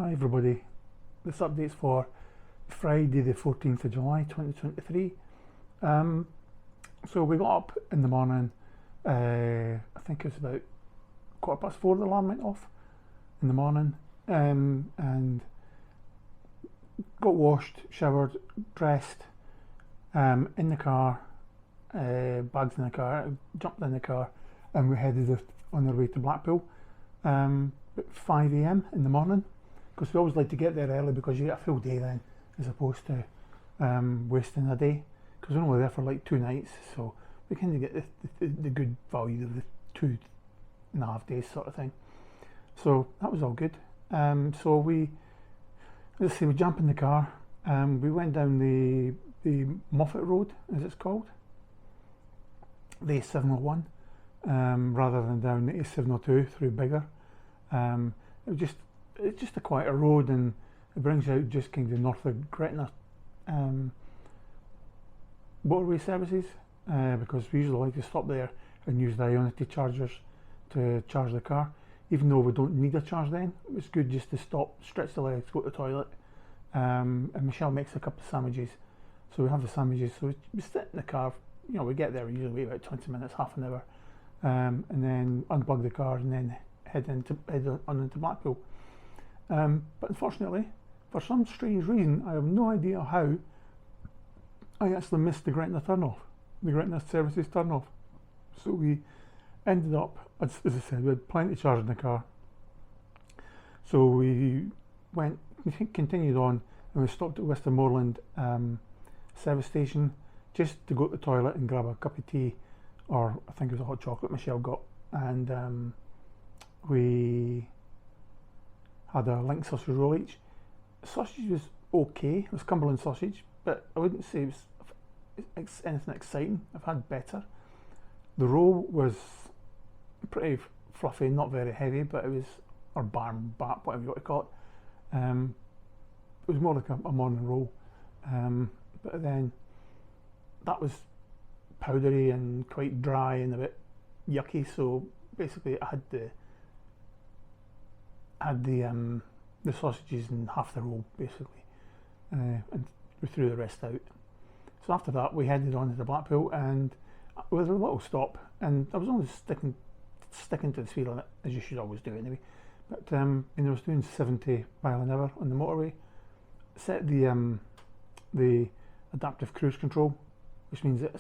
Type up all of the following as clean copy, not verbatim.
Hi everybody, this update's for Friday the 14th of July 2023. So we got up in the morning, I think it was about 4:15 the alarm went off in the morning, and got washed, showered, dressed, in the car, bags in the car, jumped in the car, and we headed on our way to Blackpool at 5 AM in the morning, because we always like to get there early because you get a full day then as opposed to wasting a day, because we're only there for like 2 nights, so we kind of get the good value of the 2.5 days sort of thing. So that was all good. So we jump in the car, we went down the Moffat Road, as it's called, the A701, rather than down the A702 through Biggar. It's just a quieter road, and it brings you out just kind of north of Gretna motorway services, because we usually like to stop there and use the Ionity chargers to charge the car, even though we don't need a charge then. It's good just to stop, stretch the legs, go to the toilet, and Michelle makes a couple of sandwiches, so we have the sandwiches, so we sit in the car, we get there, we usually wait about 20 minutes, half an hour, and then unplug the car and then head on into Blackpool. But unfortunately, for some strange reason, I have no idea how, I actually missed the Gretna turnoff, the Gretna services turnoff. So we ended up, as I said, we had plenty of charge in the car. So we continued on, and we stopped at Westmoreland service station just to go to the toilet and grab a cup of tea, or I think it was a hot chocolate Michelle got, and we had a Link sausage roll each. The sausage was okay, it was Cumberland sausage, but I wouldn't say it was anything exciting. I've had better. The roll was pretty fluffy, not very heavy, but it was, or barn bap, whatever you want to call it. It was more like a morning roll, but then that was powdery and quite dry and a bit yucky, so basically I had the sausages and half the roll basically, and we threw the rest out. So after that we headed on to Blackpool, and with a little stop, and I was only sticking to the speed limit, as you should always do anyway, but I was doing 70 mile an hour on the motorway. Set the adaptive cruise control, which means it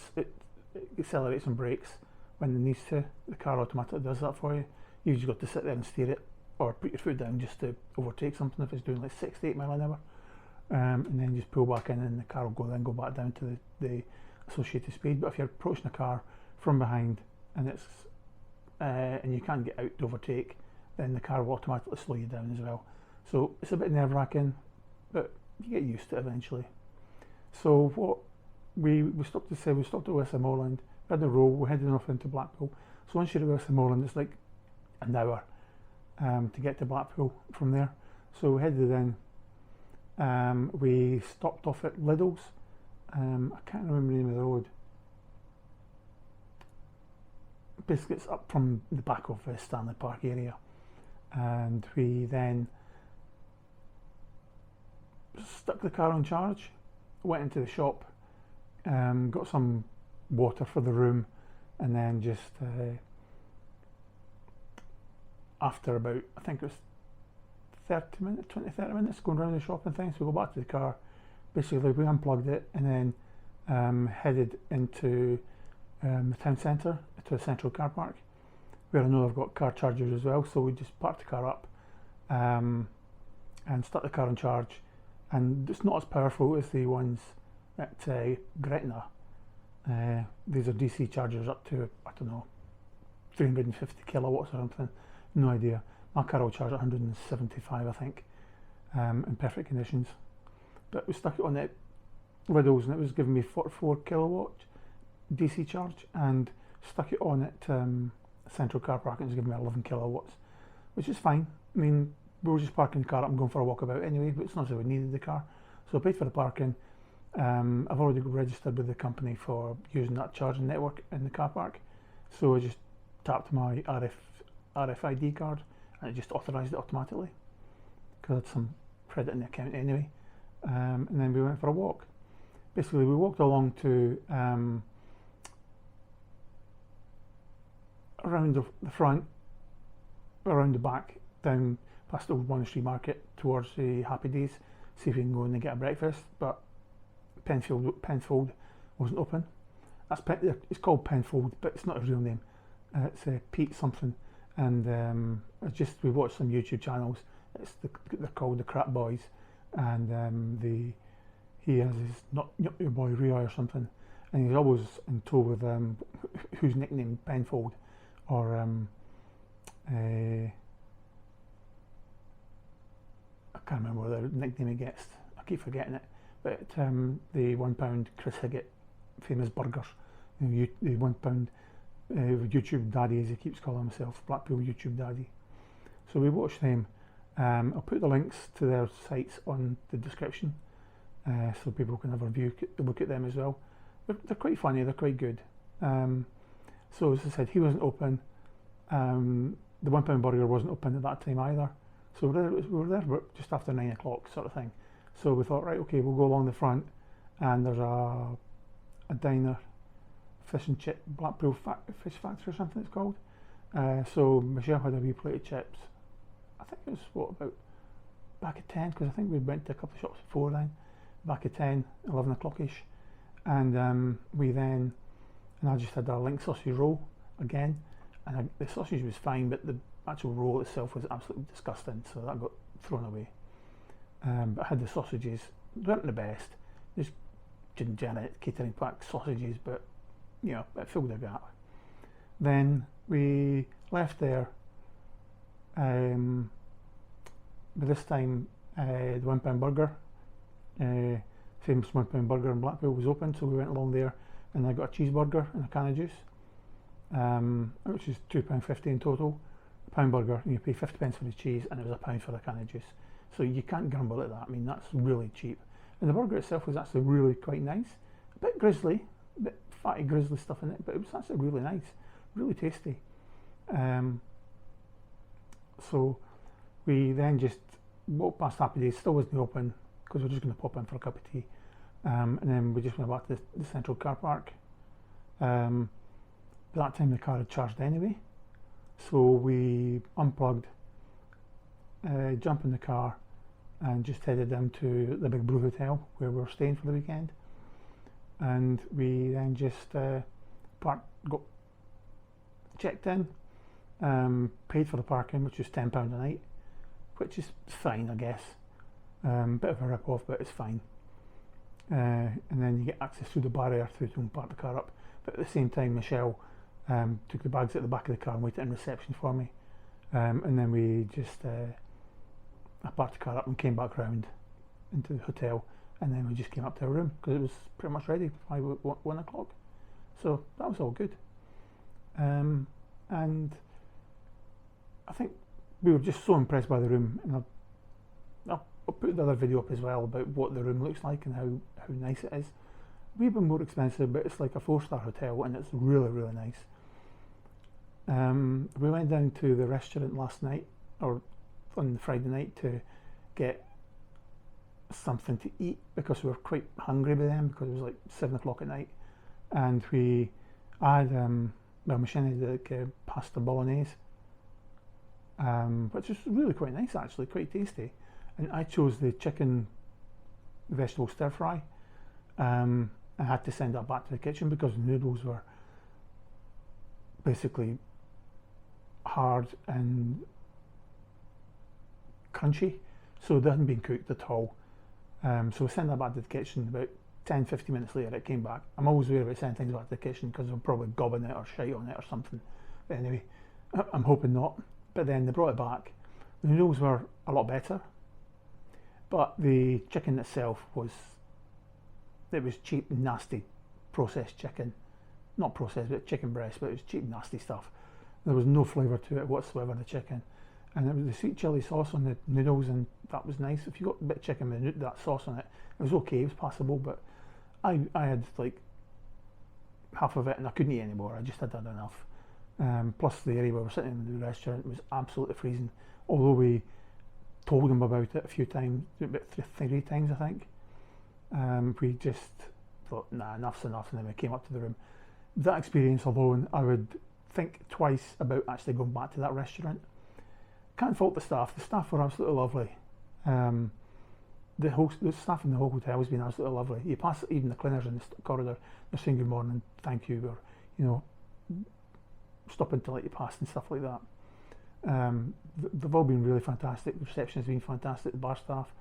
accelerates and brakes when it needs to. The car automatically does that for you. You just got to sit there and steer it, or put your foot down just to overtake something if it's doing like 68 mile an hour, and then just pull back in, and the car will go back down to the associated speed. But if you're approaching a car from behind and it's and you can't get out to overtake, then the car will automatically slow you down as well. So it's a bit nerve-wracking, but you get used to it eventually. So what we stopped at Westmoreland, we had a roll, we're heading off into Blackpool. So once you're at Westmoreland, it's like an hour to get to Blackpool from there. So we headed in, we stopped off at Lidl's, I can't remember the name of the road. Basically it's up from the back of Stanley Park area, and we then stuck the car on charge, went into the shop, got some water for the room, and then just after about, I think it was 20-30 minutes going around the shop and things, we go back to the car. Basically we unplugged it and then headed into the town centre, to a central car park, where I know I've got car chargers as well, so we just parked the car up and stuck the car on charge. And it's not as powerful as the ones at Gretna. These are DC chargers up to, I don't know, 350 kilowatts or something, no idea. My car will charge 175 I think, in perfect conditions. But we stuck it on at Lidl's and it was giving me 44 kilowatt DC charge, and stuck it on at Central Car Park and it was giving me 11 kilowatts, which is fine. I mean, we were just parking the car up and going for a walkabout anyway, but it's not as if we needed the car. So I paid for the parking. I've already registered with the company for using that charging network in the car park, so I just tapped my RFID card and it just authorised it automatically. because I had some credit in the account anyway. And then we went for a walk. Basically, we walked along to around the front, around the back, down past the old Monastery Market towards the Happy Days, see if we can go in and get a breakfast. But Penfold wasn't open. It's called Penfold, but it's not his real name. It's Pete something, and we watched some YouTube channels. They're called the Crap Boys, and he has his not your boy Leroy or something, and he's always in tow with who's nicknamed Penfold, or I can't remember what the nickname he gets. I keep forgetting it. But the £1 Chris Higgitt famous burgers, the £1 YouTube daddy, as he keeps calling himself, Blackpool YouTube daddy. So we watched them. I'll put the links to their sites on the description, so people can have a look at them as well. They're quite funny, they're quite good. So as I said, he wasn't open. The £1 burger wasn't open at that time either. So we were there just after 9 o'clock sort of thing. So we thought, right, okay, we'll go along the front, and there's a diner, fish and chip, Blackpool Fish Factory or something it's called. So Michelle had a wee plate of chips. I think it was about back at 10, because I think we went to a couple of shops before then, back at 10, 11 o'clock-ish. And I just had a link sausage roll again, and the sausage was fine, but the actual roll itself was absolutely disgusting, so that got thrown away. But I had the sausages, they weren't the best, just generic catering pack sausages, but you know, it filled the gap. Then we left there, but this time the £1 burger, famous £1 burger in Blackpool, was open, so we went along there, and I got a cheeseburger and a can of juice, which is £2.50 in total. A pound burger, and you pay 50p for the cheese, and it was £1 for the can of juice. So you can't grumble at that. I mean, that's really cheap. And the burger itself was actually really quite nice. A bit grizzly, a bit fatty grizzly stuff in it, but it was actually really nice, really tasty. So we then just walked past Happy Days, still wasn't open, because we're just going to pop in for a cup of tea. And then we just went back to the central car park. By that time the car had charged anyway. So we unplugged, jumped in the car, and just headed down to the Big Blue Hotel where we were staying for the weekend. And we then just got checked in, paid for the parking, which was £10 a night, which is fine, I guess. Bit of a rip-off, but it's fine. And then you get access through the barrier to park the car up. But at the same time, Michelle took the bags at the back of the car and waited in reception for me. And then we just, I parked the car up and came back round into the hotel, and then we just came up to our room because it was pretty much ready by 1 o'clock. So that was all good. And I think we were just so impressed by the room, and I'll put the other video up as well about what the room looks like and how nice it is. We've been more expensive, but it's like a 4-star hotel, and it's really, really nice. We went down to the restaurant last night, or on Friday night, to get something to eat because we were quite hungry by then, because it was like 7 o'clock at night. And I had Michelle had like pasta bolognese, which is really quite nice actually, quite tasty. And I chose the chicken vegetable stir fry. I had to send that back to the kitchen because the noodles were basically hard and crunchy, so they hadn't been cooked at all. So we sent that back to the kitchen. About 10-15 minutes later it came back. I'm always worried about sending things back to the kitchen because they're probably gobbing it or shite on it or something. But anyway, I'm hoping not. But then they brought it back. The noodles were a lot better, but the chicken itself was cheap, nasty, processed chicken. Not processed, but chicken breast, but it was cheap, nasty stuff. There was no flavour to it whatsoever, the chicken. And it was the sweet chilli sauce on the noodles, and that was nice. If you got a bit of chicken with that sauce on it, it was okay, it was passable, but I had like half of it and I couldn't eat anymore. I just had had enough. Plus the area where we were sitting in the restaurant was absolutely freezing. Although we told him about it a few times, about three times I think. We just thought, nah, enough's enough, and then we came up to the room. That experience alone, I would think twice about actually going back to that restaurant. Can't fault the staff. The staff were absolutely lovely. The staff in the whole hotel has been absolutely lovely. You pass even the cleaners in the corridor, they're saying good morning, thank you, or stopping to let you pass and stuff like that. They've all been really fantastic. The reception has been fantastic. The bar staff,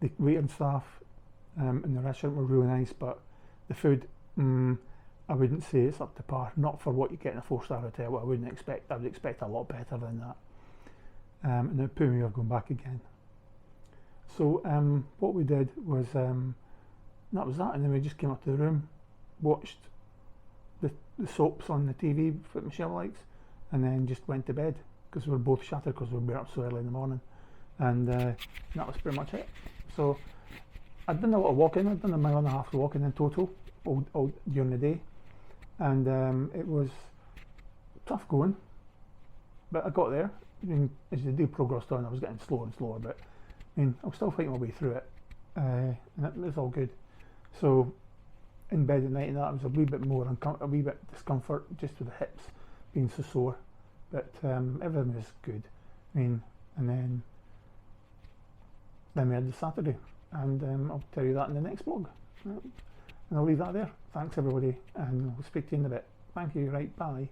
the waiting staff in the restaurant were really nice, but the food, I wouldn't say it's up to par. Not for what you get in a 4-star hotel. I would expect a lot better than that. And it put me off going back again. So what we did was that was that, and then we just came up to the room, watched the soaps on the TV that Michelle likes, and then just went to bed because we were both shattered because we were up so early in the morning, and that was pretty much it. So I'd done a lot of walking. I'd done 1.5 miles of walking in total all during the day, and it was tough going, but I got there. I mean, as the day progressed on, I was getting slower and slower, but I mean, I was still fighting my way through it, and it was all good. So in bed at night, and that I was a wee bit discomfort just with the hips being so sore, but everything was good. I mean, and then we had the Saturday, and I'll tell you that in the next vlog. And I'll leave that there. Thanks everybody, and we'll speak to you in a bit. Thank you. Right, bye.